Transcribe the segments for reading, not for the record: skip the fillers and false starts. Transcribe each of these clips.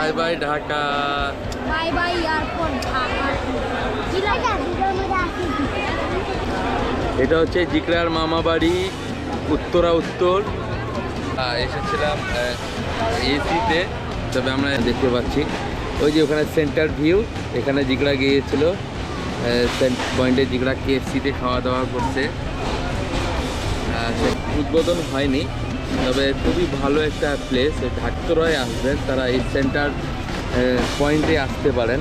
Bye bye Dhaka, bye bye airport Dhaka. এটা হচ্ছে জিকরার মামা বাড়ি, উত্তরা উত্তর। এসেছিলাম এসিতে, তবে আমরা দেখতে পাচ্ছি ওই যে ওখানে সেন্টার ভিউ, এখানে জিকরা গিয়েছিল পয়েন্টে, জিকরা KFC-তে খাওয়া দাওয়া করছে। উদ্বোধন হয়নি, তবে খুবই ভালো একটা প্লেস। ঢাকতরায় আসবেন তারা এই সেন্টার পয়েন্টে আসতে পারেন,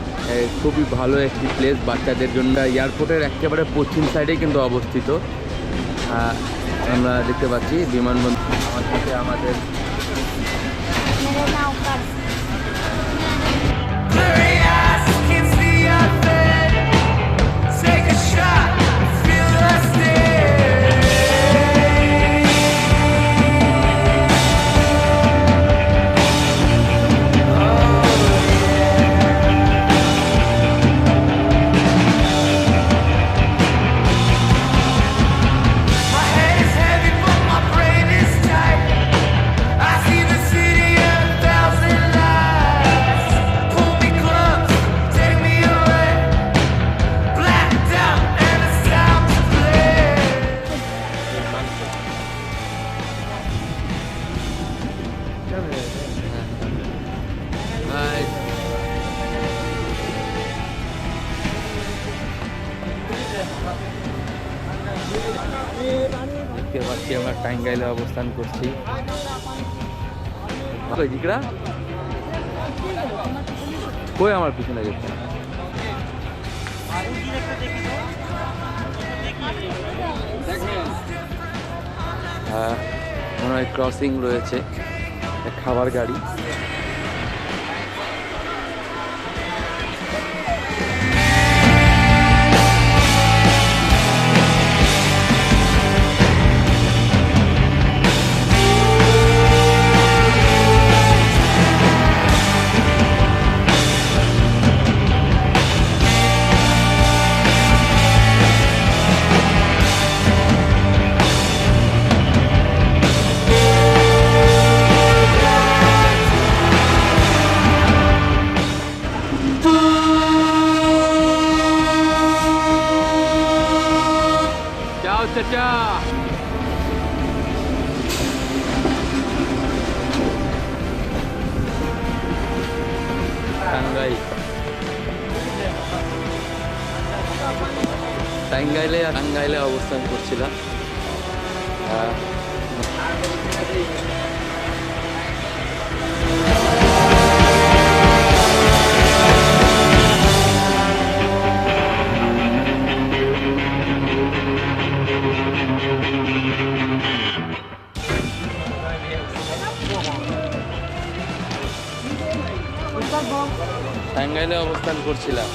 খুবই ভালো একটি প্লেস বাচ্চাদের জন্য। এয়ারপোর্টের একেবারে পশ্চিম সাইডেই কিন্তু অবস্থিত। আমরা দেখতে পাচ্ছি বিমানবন্দর। আমার সাথে আমাদের দেখতে পাচ্ছি আমরা টাঙ্গাইলে অবস্থান করছি। জিকরা কই আমার পিছনে গেছে? হ্যাঁ, মনে হয় ক্রসিং রয়েছে, খাবার গাড়ি। চাচা টাঙ্গাইলে অবস্থান করছিলাম। টাঙ্গাইলে অবস্থান করছিলাম।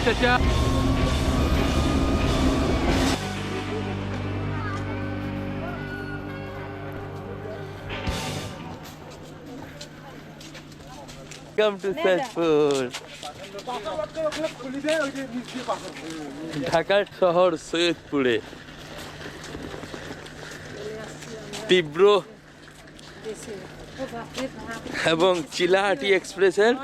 চাচা Welcome to Saiful. ঢাকার শহর সৈয়দপুরে তীব্র এবং চিলাহাটি এক্সপ্রেসের